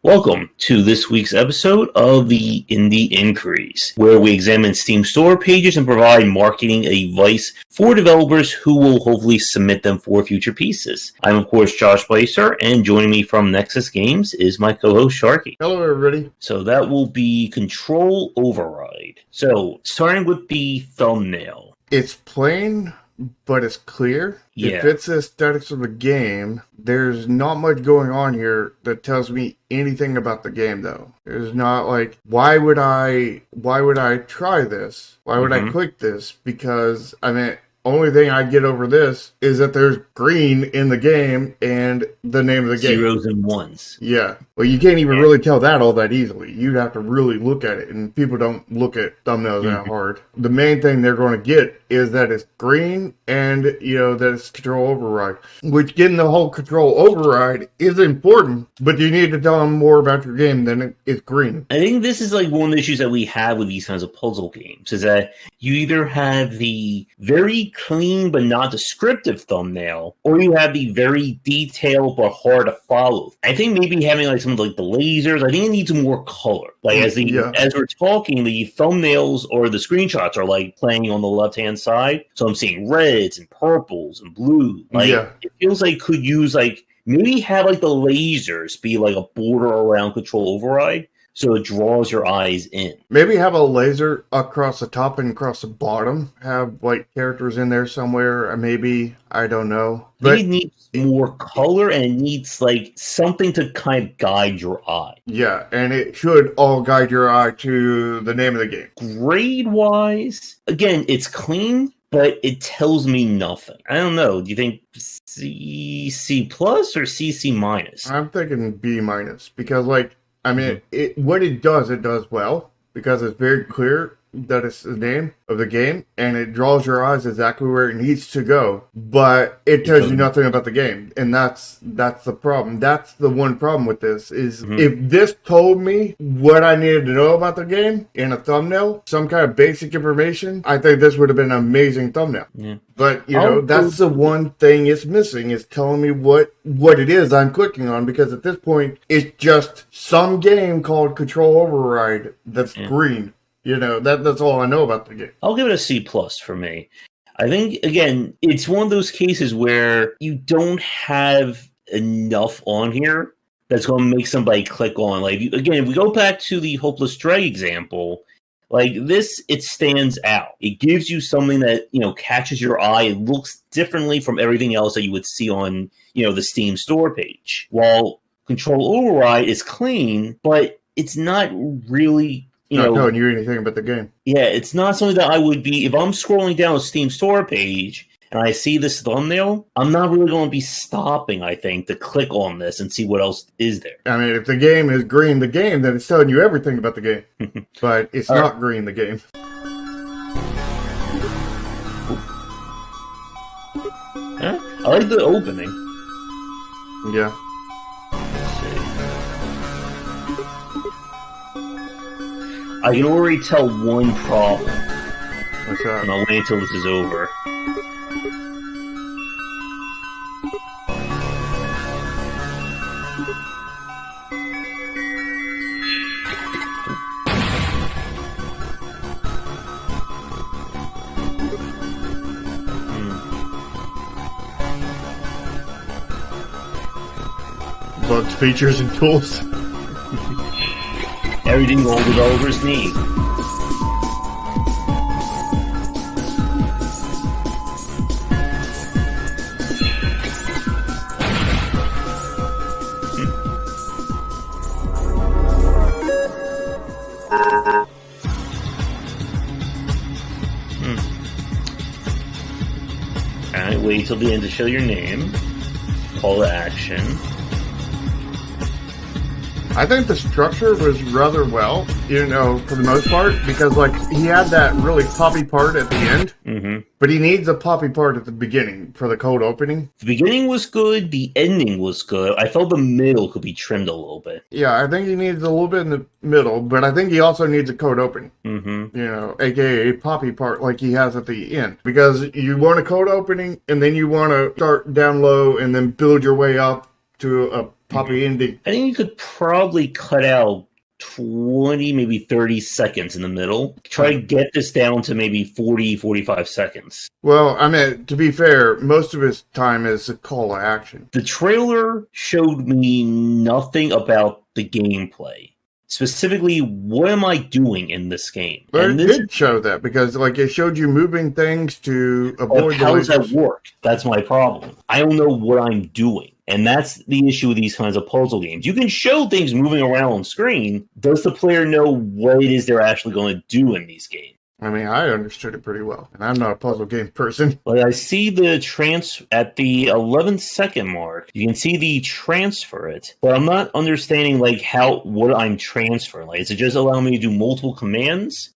Welcome to this week's episode of the Indie Inquiries, where we examine Steam store pages and provide marketing advice for developers who will hopefully submit them for future pieces. I'm, of course, Josh Blaser, and joining me from Nexus Games is my co-host, Sharky. Hello, everybody. So that will be Control Override. So, starting with the thumbnail. It's plain, but it's clear. Yeah. It fits the aesthetics of the game. There's not much going on here that tells me anything about the game, though. There's not like, why would I try this? Why would I click this? Because, only thing I get over this is that there's green in the game and the name of the game. Zeros and ones. Yeah. Well, you can't even really tell that all that easily. You'd have to really look at it, and people don't look at thumbnails that hard. The main thing they're going to get is that it's green and, that it's Control Override. Which, getting the whole Control Override is important, but you need to tell them more about your game than it's green. I think this is like one of the issues that we have with these kinds of puzzle games, is that you either have the very clean but not descriptive thumbnail, or you have the very detailed but hard to follow. I think maybe having like some of like the lasers, I think it needs more color. Like as we're talking, the thumbnails or the screenshots are like playing on the left-hand side, so I'm seeing reds and purples and blue. It feels like could use like maybe have like the lasers be like a border around Control Override, so it draws your eyes in. Maybe have a laser across the top and across the bottom. Have like characters in there somewhere. Maybe, I don't know. But it needs more color, and it needs like something to kind of guide your eye. Yeah, and it should all guide your eye to the name of the game. Grade-wise, again, it's clean, but it tells me nothing. I don't know. Do you think C plus or C minus? I'm thinking B minus because what it does well because it's very clear that it's the name of the game and it draws your eyes exactly where it needs to go, but it tells you nothing about the game, and that's the problem. That's the one problem with this is if this told me what I needed to know about the game in a thumbnail, some kind of basic information, I think this would have been an amazing thumbnail. Yeah. But that's the one thing it's missing, is telling me what it is I'm clicking on, because at this point it's just some game called Control Override that's green. That's all I know about the game. I'll give it a C plus for me. I think, again, it's one of those cases where you don't have enough on here that's going to make somebody click on. Like, again, if we go back to the Hopeless Drag example, like this, it stands out. It gives you something that, catches your eye. It looks differently from everything else that you would see on, the Steam store page. While Control Override is clean, but it's not really... not telling you anything about the game. Yeah, it's not something that I would be... If I'm scrolling down a Steam store page and I see this thumbnail, I'm not really going to be stopping, I think, to click on this and see what else is there. If the game is green, the game, then it's telling you everything about the game. But it's not green, the game. Huh? I like the opening. Yeah. I can already tell one problem. What's that? And I'll wait until this is over. Bugs, features, and tools. Everything all developers need. Alright, wait till the end to show your name. Call to action. I think the structure was rather well, for the most part, because, he had that really poppy part at the end, but he needs a poppy part at the beginning for the cold opening. The beginning was good, the ending was good. I felt the middle could be trimmed a little bit. Yeah, I think he needs a little bit in the middle, but I think he also needs a cold opening, aka a poppy part like he has at the end. Because you want a cold opening, and then you want to start down low and then build your way up to a poppy ending. I think you could probably cut out 20, maybe 30 seconds in the middle. Try to get this down to maybe 40, 45 seconds. Well, I mean, to be fair, most of his time is a call to action. The trailer showed me nothing about the gameplay. Specifically, what am I doing in this game? But and it this did show that, because like it showed you moving things to avoid the how does that lasers. work? That's my problem. I don't know what I'm doing. And that's the issue with these kinds of puzzle games. You can show things moving around on screen. Does the player know what it is they're actually going to do in these games? I mean, I understood it pretty well, and I'm not a puzzle game person. Like, I see the at the 11-second mark. You can see the transfer it, but I'm not understanding like what I'm transferring. Like, is it just allowing me to do multiple commands,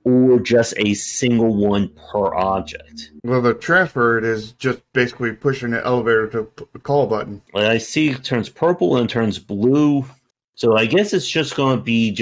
or just a single one per object? Well, the transfer it is just basically pushing the elevator to the call button. Like, I see it turns purple and it turns blue. So I guess it's just going to be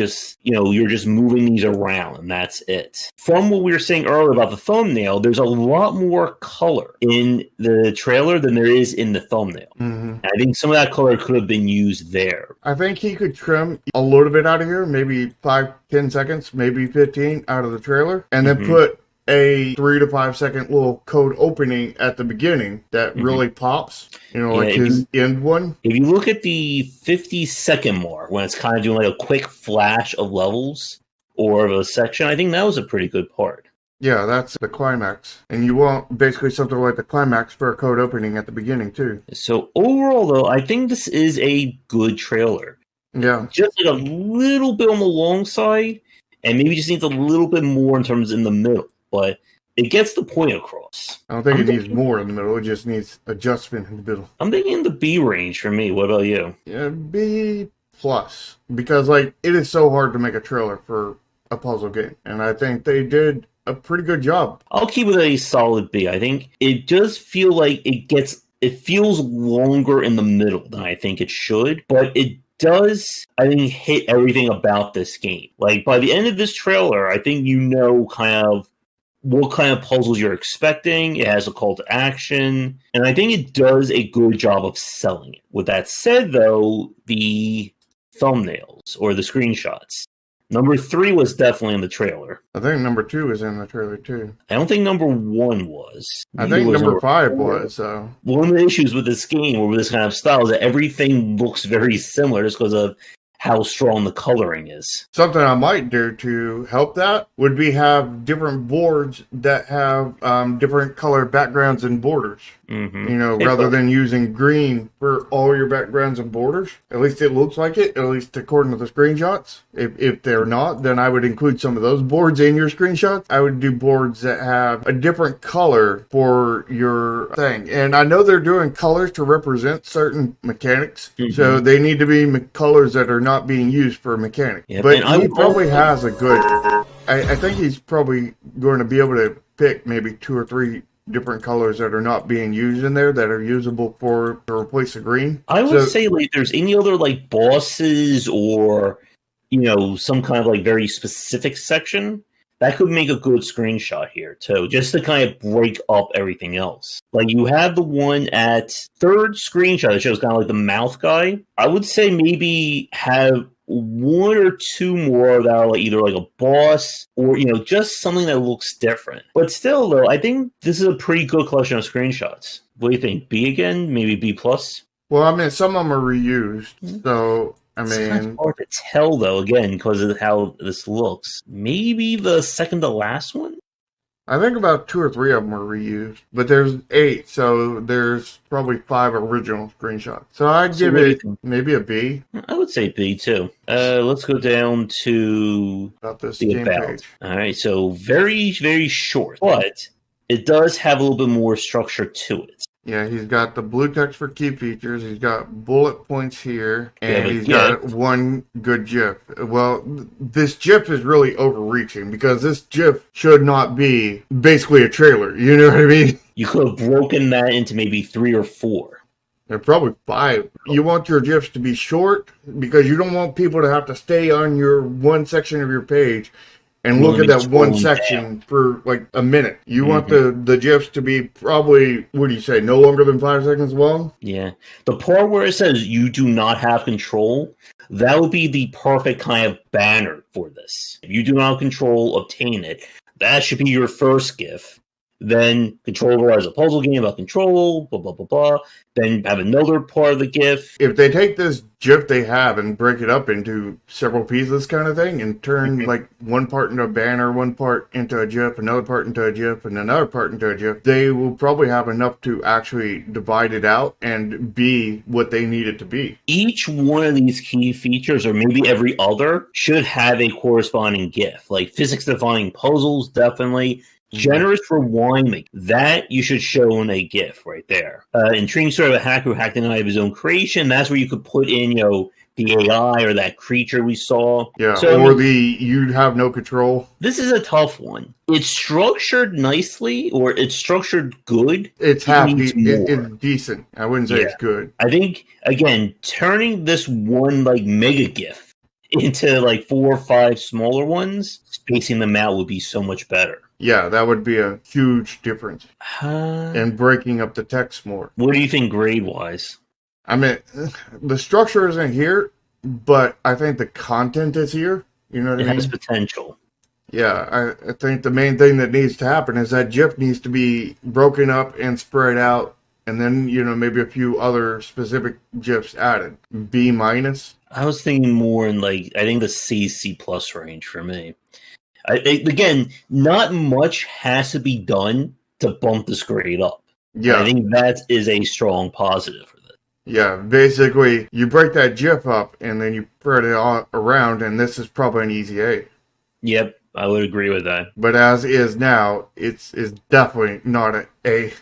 you're just moving these around, and that's it. From what we were saying earlier about the thumbnail, there's a lot more color in the trailer than there is in the thumbnail. Mm-hmm. I think some of that color could have been used there. I think he could trim a little bit out of here, maybe 5-10 seconds, maybe 15 out of the trailer, and then put a 3 to 5 second little code opening at the beginning that really pops, like his end one. If you look at the 50-second mark, when it's kind of doing like a quick flash of levels or of a section, I think that was a pretty good part. Yeah, that's the climax. And you want basically something like the climax for a code opening at the beginning, too. So overall, though, I think this is a good trailer. Yeah. Just like a little bit on the long side, and maybe just needs a little bit more in terms in the middle. But it gets the point across. I don't think it needs more in the middle. It just needs adjustment in the middle. I'm thinking in the B range for me. What about you? Yeah, B plus. Because, it is so hard to make a trailer for a puzzle game. And I think they did a pretty good job. I'll keep it a solid B. I think it does feel like it feels longer in the middle than I think it should. But it does, I think, hit everything about this game. Like, by the end of this trailer, I think kind of what kind of puzzles you're expecting. It has a call to action, and I think it does a good job of selling it. With that said, though, the thumbnails or the screenshots. Number 3 was definitely in the trailer. I think number 2 was in the trailer, too. I don't think number 1 was. I think number 5 was, so. One of the issues with this game or with this kind of style is that everything looks very similar just because of how strong the coloring is. Something I might do to help that would be have different boards that have different color backgrounds and borders. Mm-hmm. Rather than using green for all your backgrounds and borders. At least it looks like it, at least according to the screenshots. If they're not, then I would include some of those boards in your screenshots. I would do boards that have a different color for your thing. And I know they're doing colors to represent certain mechanics. Mm-hmm. So they need to be colors that are not being used for mechanics. Yeah, but he probably has a good... I think he's probably going to be able to pick maybe 2 or 3 different colors that are not being used in there that are usable to replace the green. I would say if there's any other bosses or some kind of very specific section, that could make a good screenshot here too, just to kind of break up everything else. You have the one at 3rd screenshot that shows kind of the mouth guy. I would say maybe have 1 or 2 more that are either a boss or just something that looks different. But still, though, I think this is a pretty good collection of screenshots. What do you think? B again? Maybe B plus? Well, I mean, some of them are reused, so it's hard to tell though. Again, because of how this looks. Maybe the second to last one. I think about 2 or 3 of them were reused, but there's 8, so there's probably 5 original screenshots. So I'd give it maybe a B. I would say B too. Let's go down to about this game page. All right, so very, very short, but it does have a little bit more structure to it. Yeah, he's got the blue text for key features. He's got bullet points here, and he's got one good GIF. Well, this GIF is really overreaching because this GIF should not be basically a trailer. You know what I mean? You could have broken that into maybe 3 or 4. They're probably 5. You want your GIFs to be short because you don't want people to have to stay on your one section of your page and You look want at to be that one scrolling section for like a minute. You want Mm-hmm. the GIFs to be probably, what do you say, no longer than 5 seconds long? Yeah. The part where it says you do not have control, that would be the perfect kind of banner for this. If you do not have control, obtain it. That should be your first GIF. Then control as a puzzle game about control, blah blah blah blah. Then have another part of the GIF. If they take this GIF they have and break it up into several pieces kind of thing and turn like one part into a banner, one part into a GIF, another part into a GIF, and another part into a GIF, they will probably have enough to actually divide it out and be what they need it to be. Each one of these key features, or maybe every other, should have a corresponding GIF. Like physics defying puzzles, definitely. Generous rewind making. That you should show in a GIF right there. Intriguing story of a hacker who hacked the night of his own creation. That's where you could put in, the AI or that creature we saw. Yeah, So, or you have no control. This is a tough one. It's structured nicely, or it's structured good. It's It needs more. it's decent. I wouldn't say Yeah. it's good. I think, again, turning this one like mega GIF into like 4 or 5 smaller ones, spacing them out would be so much better. Yeah, that would be a huge difference. And breaking up the text more. What do you think grade-wise? I mean, the structure isn't here, but I think the content is here. You know what I mean? It has potential. Yeah, I think the main thing that needs to happen is that GIF needs to be broken up and spread out, and then, maybe a few other specific GIFs added. B minus. I was thinking more in I think the C+ range for me. Again, not much has to be done to bump this grade up. Yeah. I think that is a strong positive for this. Yeah, basically, you break that GIF up, and then you spread it all around, and this is probably an easy A. Yep, I would agree with that. But as is now, it's definitely not an A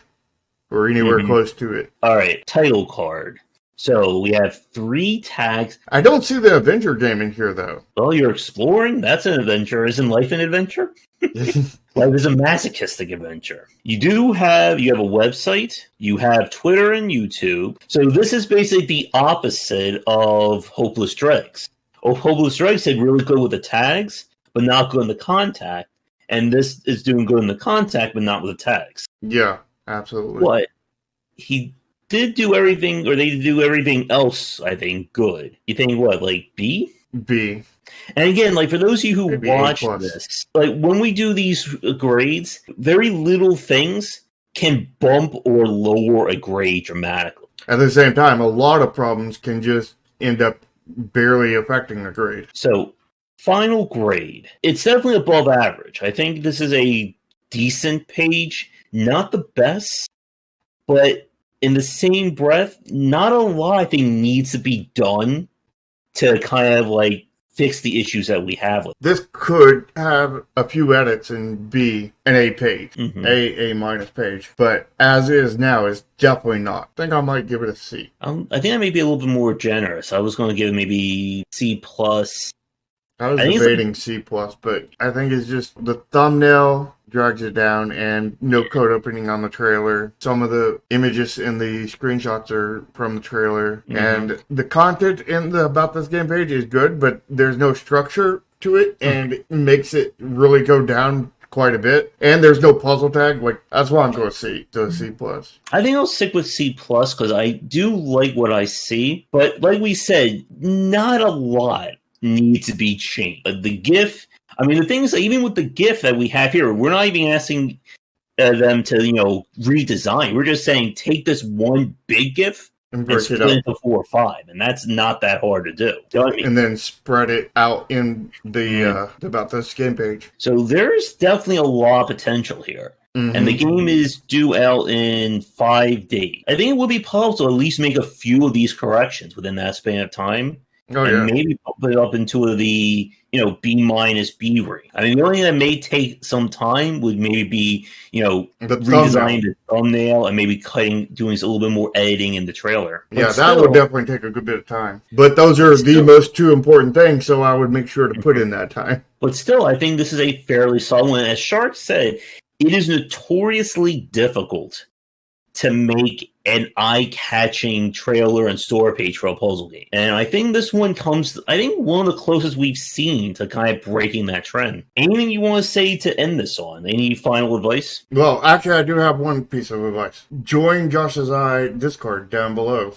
or anywhere close to it. All right, title card. So we have 3 tags. I don't see the adventure game in here, though. Well, you're exploring. That's an adventure. Isn't life an adventure? Life is a masochistic adventure. You have a website. You have Twitter and YouTube. So this is basically the opposite of Hopeless Dregs. Hopeless Dregs did really good with the tags, but not good in the contact. And this is doing good in the contact, but not with the tags. Yeah, absolutely. But he did do everything, or they do everything else, I think, good. You think what, like B? B. And again, for those of you who Maybe watch A+. this, when we do these grades, very little things can bump or lower a grade dramatically. At the same time, a lot of problems can just end up barely affecting the grade. So, final grade. It's definitely above average. I think this is a decent page. Not the best, but in the same breath, not a lot I think needs to be done to kind of fix the issues that we have. This could have a few edits and be an A page, A minus page, but as is now is definitely not. I think I might give it a C. I think I may be a little bit more generous. I was going to give it maybe C+. I was debating C+, but I think it's just the thumbnail drags it down and no code opening on the trailer. Some of the images in the screenshots are from the trailer. And the content about this game page is good, but there's no structure to it and it makes it really go down quite a bit. And there's no puzzle tag. That's why I'm going C, to a C+. I think I'll stick with C+, because I do like what I see. But like we said, not a lot needs to be changed. The GIF, the thing is, even with the GIF that we have here, we're not even asking them to, redesign. We're just saying, take this one big GIF and split it into 4 or 5, and that's not that hard to do. You know what I mean? And then spread it out in the about this game page. So there's definitely a lot of potential here. And the game is due out in 5 days. I think it would be possible to at least make a few of these corrections within that span of time. Maybe put it up into the B minus B range. The only thing that may take some time would maybe be redesigning the thumbnail and maybe doing a little bit more editing in the trailer. But that would definitely take a good bit of time. But those are the most 2 important things, so I would make sure to put in that time. But still, I think this is a fairly solid one. As Shark said, it is notoriously difficult to make an eye-catching trailer and store page for a puzzle game. And I think this one comes, I think, one of the closest we've seen to kind of breaking that trend. Anything you want to say to end this on? Any final advice? Well, actually, I do have one piece of advice. Join Josh's Discord down below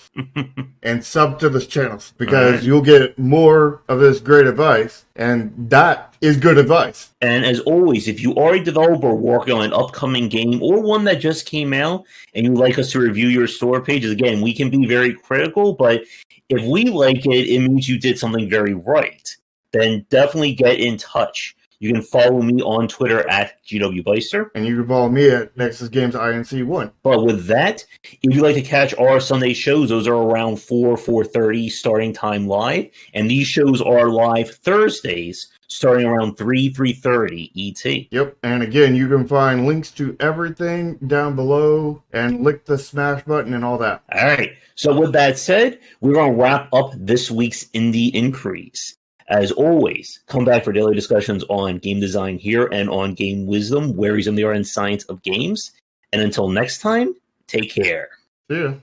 and sub to this channel because you'll get more of this great advice, and that is good advice. And as always, if you are a developer working on an upcoming game or one that just came out and you'd like us to review your store pages, again, we can be very critical, but if we like it, it means you did something very right. Then definitely get in touch. You can follow me on Twitter at GWBeister. And you can follow me at Nexus Games INC1. But with that, if you'd like to catch our Sunday shows, those are around 4:30 starting time live. And these shows are live Thursdays starting around 3:30 ET. Yep. And again, you can find links to everything down below and lick the smash button and all that. All right. So with that said, we're going to wrap up this week's Indie Inquiries. As always, come back for daily discussions on game design here and on Game Wisdom, where he's in the art and science of games. And until next time, take care. See ya.